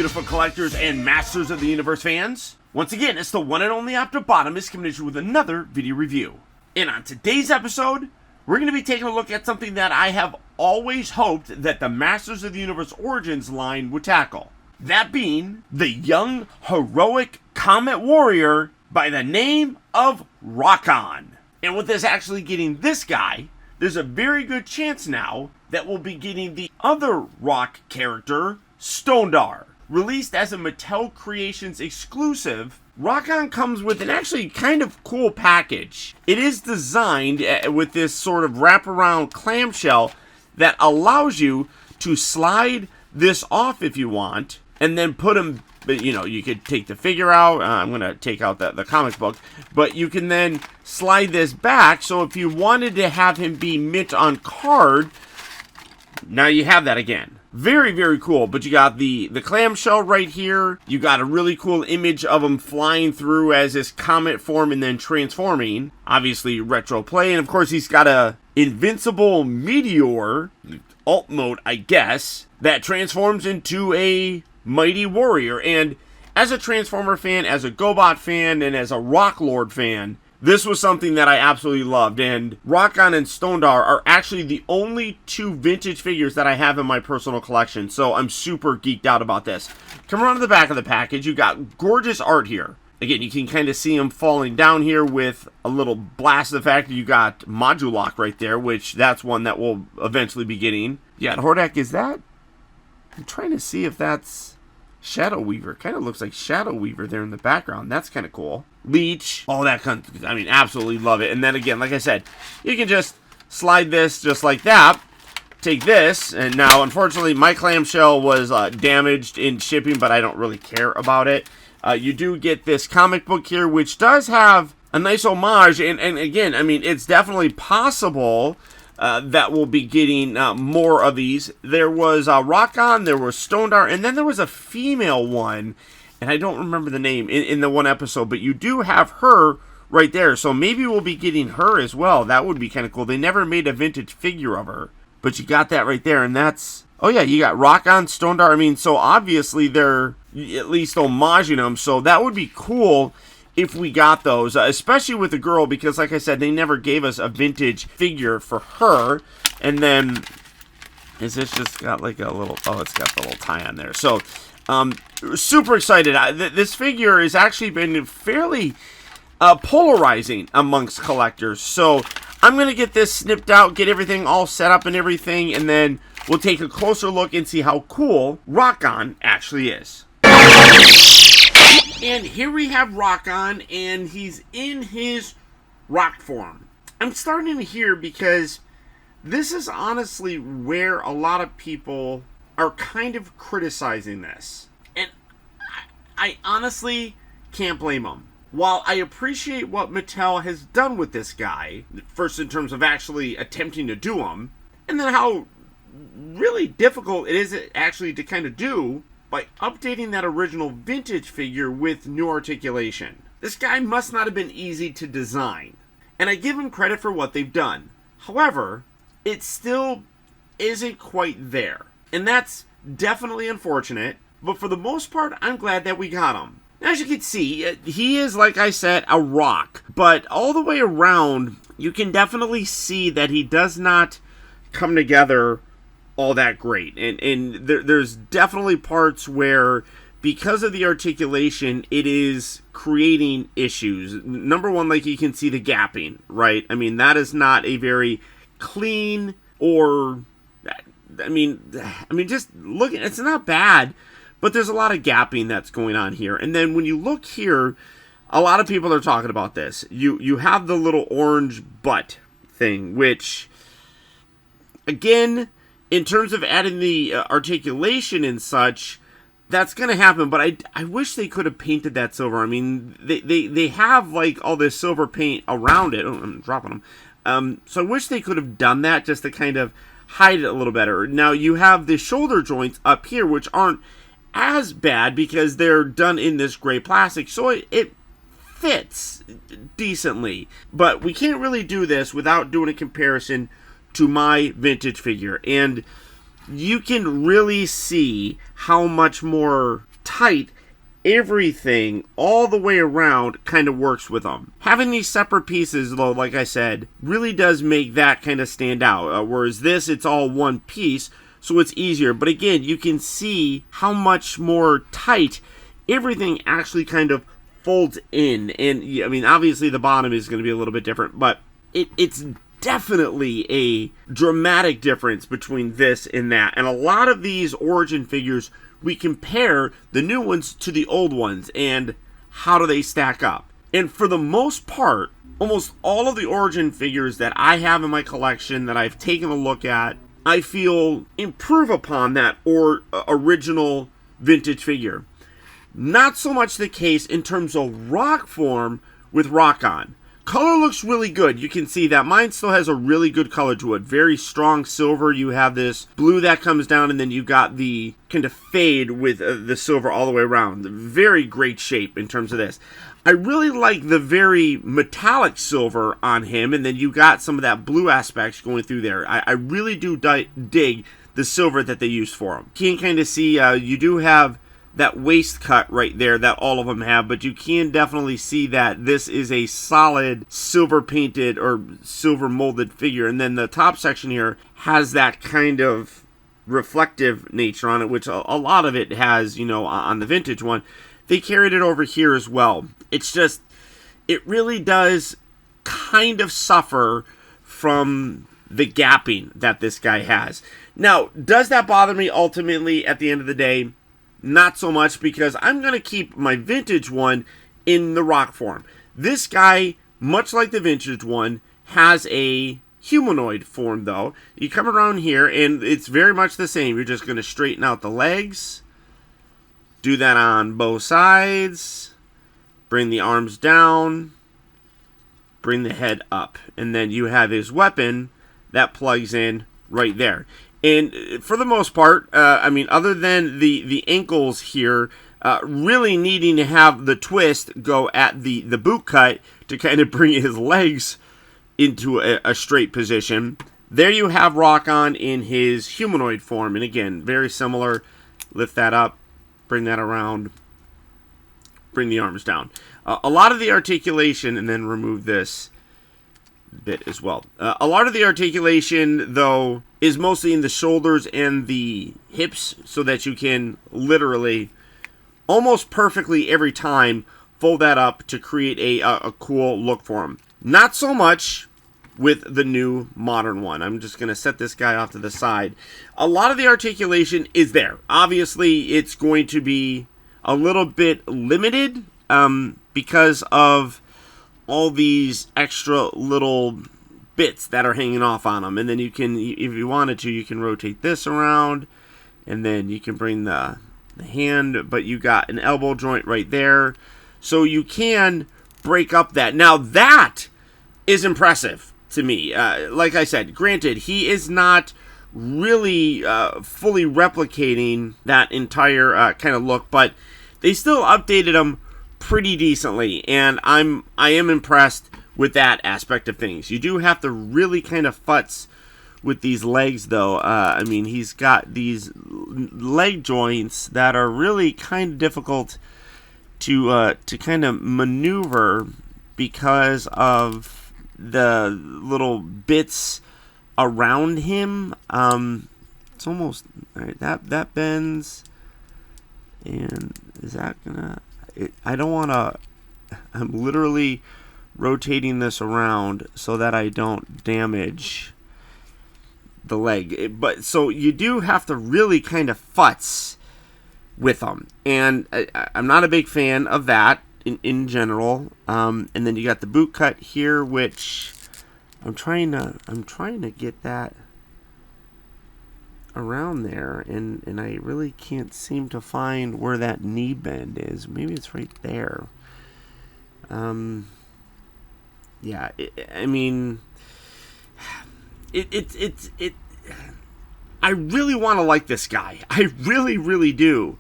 beautiful collectors and Masters of the Universe fans. Once again, it's the one and only Optibotimus coming at you with another video review. And on today's episode, we're going to be taking a look at something that I have always hoped that the Masters of the Universe Origins line would tackle. That being the young, heroic Comet Warrior by the name of ROKKON. And with us actually getting this guy, there's a very good chance now that we'll be getting the other Rock character, Stondar. Released as a Mattel Creations exclusive, ROKKON comes with an actually kind of cool package. It is designed with this sort of wraparound clamshell that allows you to slide this off if you want, and then put him, you know, you could take the figure out. I'm going to take out the comic book, but you can then slide this back, so if you wanted to have him be mint on card, now you have that again. Very, very cool. But you got the clamshell right here. You got a really cool image of him flying through as this comet form and then transforming. Obviously, retro play. And of course, he's got a invincible meteor, alt mode, I guess, that transforms into a mighty warrior. And as a Transformer fan, as a GoBot fan, and as a Rock Lord fan, this was something that I absolutely loved, and ROKKON and Stondar are actually the only two vintage figures that I have in my personal collection, so I'm super geeked out about this. Come around to the back of the package, you got gorgeous art here. Again, you can kind of see him falling down here with a little blast of the fact that you got MOTU lock right there, which that's one that we'll eventually be getting. Yeah, Hordak, is that? I'm trying to see if that's Shadow Weaver. Kind of looks like Shadow Weaver there in the background. That's kind of cool. Leech, all that kind of, I mean, absolutely love it. And then again, like I said, you can just slide this just like that. Take this, and now, unfortunately, my clamshell was damaged in shipping, but I don't really care about it. You do get this comic book here, which does have a nice homage. And again, I mean, it's definitely possible that we'll be getting more of these. There was ROKKON, there was Stondar, and then there was a female one, and I don't remember the name in the one episode, but you do have her right there, so maybe we'll be getting her as well. That would be kind of cool. They never made a vintage figure of her, but you got that right there, and that's, oh yeah, you got ROKKON, Stondar. I mean, so obviously they're at least homaging them, so that would be cool if we got those, especially with the girl, because like I said, they never gave us a vintage figure for her. And then, is this just got like a little, oh, it's got the little tie on there. So, super excited. This figure has actually been fairly polarizing amongst collectors. So, I'm going to get this snipped out, get everything all set up and everything, and then we'll take a closer look and see how cool ROKKON actually is. And here we have ROKKON, and he's in his rock form. I'm starting to hear, because this is honestly where a lot of people are kind of criticizing this. And I honestly can't blame them. While I appreciate what Mattel has done with this guy, first in terms of actually attempting to do him, and then how really difficult it is actually to kind of do, by updating that original vintage figure with new articulation. This guy must not have been easy to design, and I give him credit for what they've done. However, it still isn't quite there, and that's definitely unfortunate, but for the most part, I'm glad that we got him. As you can see, he is, like I said, a rock, but all the way around, you can definitely see that he does not come together all that great, and there's definitely parts where, because of the articulation, it is creating issues. Number one, like you can see the gapping, right? I mean, that is not a very clean, or I mean just look, it's not bad, but there's a lot of gapping that's going on here. And then when you look here, a lot of people are talking about this. You have the little orange butt thing, which, again, in terms of adding the articulation and such, that's going to happen, but I wish they could have painted that silver. I mean, they have, like, all this silver paint around it. Oh, I'm dropping them. So I wish they could have done that just to kind of hide it a little better. Now, you have the shoulder joints up here, which aren't as bad because they're done in this gray plastic, so it fits decently. But we can't really do this without doing a comparison to my vintage figure, and you can really see how much more tight everything all the way around kind of works with them. Having these separate pieces, though, like I said, really does make that kind of stand out. Whereas this, it's all one piece, so it's easier. But again, you can see how much more tight everything actually kind of folds in. And I mean, obviously the bottom is going to be a little bit different, but it's definitely a dramatic difference between this and that. And a lot of these Origin figures, we compare the new ones to the old ones and how do they stack up. And for the most part, almost all of the Origin figures that I have in my collection that I've taken a look at, I feel improve upon that original vintage figure. Not so much the case in terms of rock form with ROKKON. Color looks really good. You can see that mine still has a really good color to it. Very strong silver. You have this blue that comes down, and then you got the kind of fade with the silver all the way around. Very great shape in terms of this. I really like the very metallic silver on him, and then you got some of that blue aspects going through there. I really do dig the silver that they used for him. You can kind of see you do have that waist cut right there that all of them have, but you can definitely see that this is a solid silver painted or silver molded figure. And then the top section here has that kind of reflective nature on it, which a lot of it has, you know, on the vintage one. They carried it over here as well. It's just, it really does kind of suffer from the gapping that this guy has. Now, does that bother me ultimately at the end of the day? Not so much, because I'm going to keep my vintage one in the rock form. This guy, much like the vintage one, has a humanoid form, though. You come around here, and it's very much the same. You're just going to straighten out the legs. Do that on both sides. Bring the arms down. Bring the head up. And then you have his weapon that plugs in right there. And for the most part, I mean, other than the ankles here, really needing to have the twist go at the boot cut to kind of bring his legs into a straight position, there you have ROKKON in his humanoid form. And again, very similar. Lift that up, bring that around, bring the arms down. A lot of the articulation, and then remove this bit as well. A lot of the articulation, though, is mostly in the shoulders and the hips, so that you can literally almost perfectly every time fold that up to create a cool look for him. Not so much with the new modern one. I'm just going to set this guy off to the side. A lot of the articulation is there. Obviously, it's going to be a little bit limited because of all these extra little bits that are hanging off on them. And then you can, if you wanted to, you can rotate this around, and then you can bring the hand, but you got an elbow joint right there, so you can break up that. Now that is impressive to me. Like I said, granted, he is not really fully replicating that entire kind of look, but they still updated him pretty decently, and I am impressed with that aspect of things. You do have to really kind of futz with these legs, though. I mean, he's got these leg joints that are really kind of difficult to kind of maneuver because of the little bits around him. It's almost all right, that bends, and is that gonna? I don't want to. I'm literally rotating this around so that I don't damage the leg. But so you do have to really kind of futz with them, and I'm not a big fan of that in general. And then you got the boot cut here, which I'm trying to get that around there, and I really can't seem to find where that knee bend is. Maybe it's right there. Yeah, I mean, I really want to like this guy. I really, really do.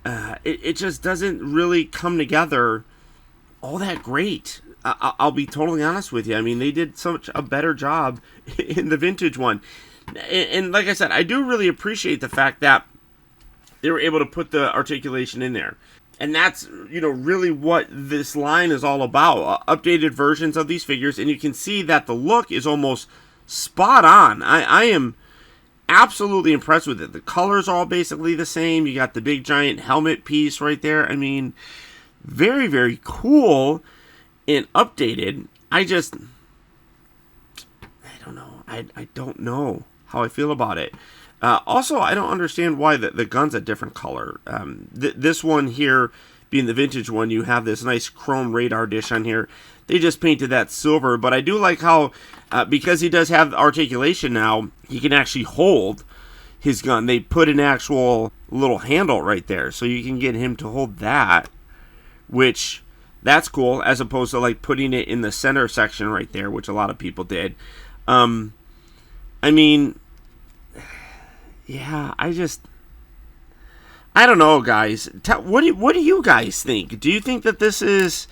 It just doesn't really come together all that great. I'll be totally honest with you. I mean, they did such a better job in the vintage one. And like I said, I do really appreciate the fact that they were able to put the articulation in there. And that's, really what this line is all about. Updated versions of these figures, and you can see that the look is almost spot on. I am absolutely impressed with it. The colors are all basically the same. You got the big giant helmet piece right there. I mean, very, very cool and updated. I don't know. I don't know how I feel about it. Also, I don't understand why the gun's a different color. This one here, being the vintage one, you have this nice chrome radar dish on here. They just painted that silver, but I do like how, because he does have articulation now, he can actually hold his gun. They put an actual little handle right there, so you can get him to hold that, which, that's cool, as opposed to like putting it in the center section right there, which a lot of people did. I mean, yeah, I don't know, guys. What do you guys think? Do you think that this is...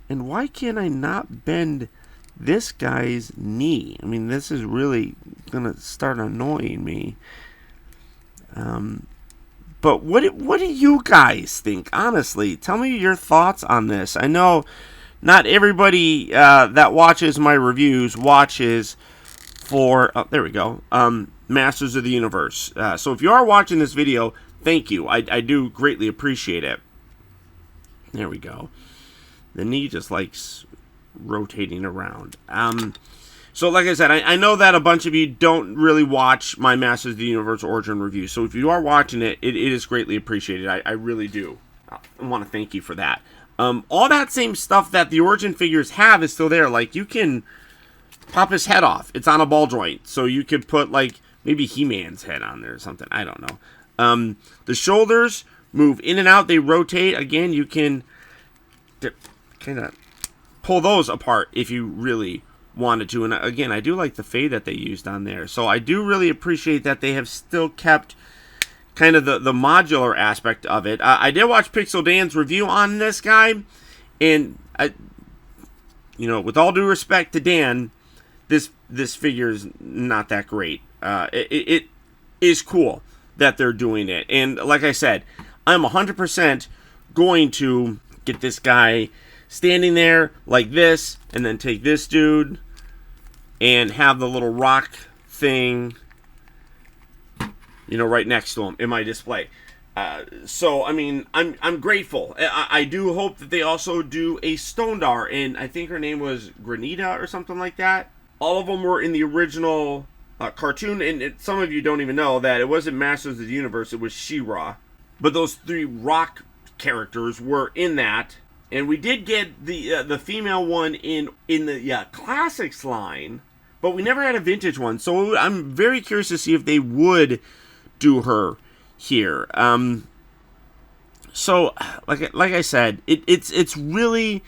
And why can't I not bend this guy's knee? I mean, this is really going to start annoying me. But what do you guys think? Honestly, tell me your thoughts on this. I know not everybody that watches my reviews watches for... Oh, there we go. Masters of the Universe. So if you are watching this video, thank you. I do greatly appreciate it. There we go. The knee just likes rotating around. So like I said, I know that a bunch of you don't really watch my Masters of the Universe Origin review. So if you are watching it, it is greatly appreciated. I really do. I want to thank you for that. All that same stuff that the Origin figures have is still there. Like, you can pop his head off. It's on a ball joint. So you could put, like, maybe He-Man's head on there or something. I don't know. The shoulders move in and out. They rotate. Again, you can kind of pull those apart if you really wanted to. And again, I do like the fade that they used on there. So I do really appreciate that they have still kept kind of the modular aspect of it. I did watch Pixel Dan's review on this guy. And, with all due respect to Dan, this figure is not that great. It is cool that they're doing it. And like I said, I'm 100% going to get this guy standing there like this, and then take this dude and have the little rock thing, right next to him in my display. So, I mean, I'm grateful. I do hope that they also do a Stondar, and I think her name was Granita or something like that. All of them were in the original cartoon, and some of you don't even know that it wasn't Masters of the Universe, it was She-Ra. But those 3 rock characters were in that, and we did get the female one in the classics line, but we never had a vintage one. So I'm very curious to see if they would do her here. So like I said, it's really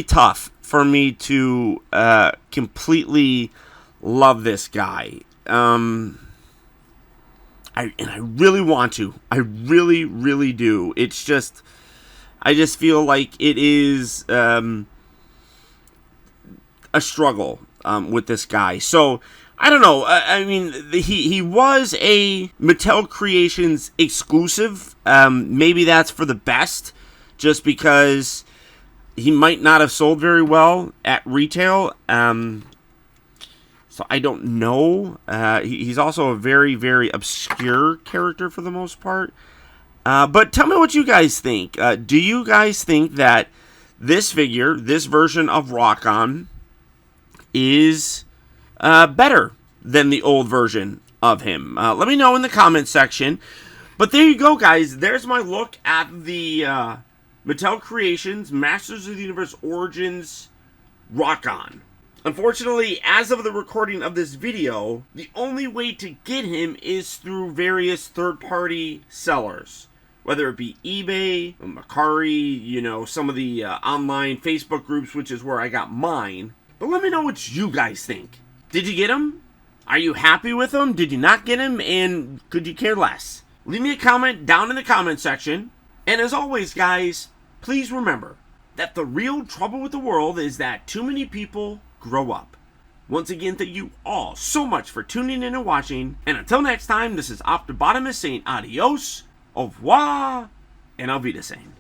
tough for me to completely love this guy. I really want to. I really, really do. It's just, I just feel like it is a struggle with this guy. So, I don't know. I mean, he was a Mattel Creations exclusive. Maybe that's for the best, just because he might not have sold very well at retail. So I don't know. He's also a very, very obscure character for the most part. But tell me what you guys think. Do you guys think that this figure, this version of ROKKON, is better than the old version of him? Let me know in the comments section. But there you go, guys. There's my look at the Mattel Creations Masters of the Universe Origins ROKKON. Unfortunately, as of the recording of this video, the only way to get him is through various third-party sellers. Whether it be eBay, Mercari, some of the online Facebook groups, which is where I got mine. But let me know what you guys think. Did you get him? Are you happy with him? Did you not get him? And could you care less? Leave me a comment down in the comment section. And as always, guys, please remember that the real trouble with the world is that too many people grow up. Once again, thank you all so much for tuning in and watching, and until next time, this is Optibotimus saying adios, au revoir, and auf Wiedersehen.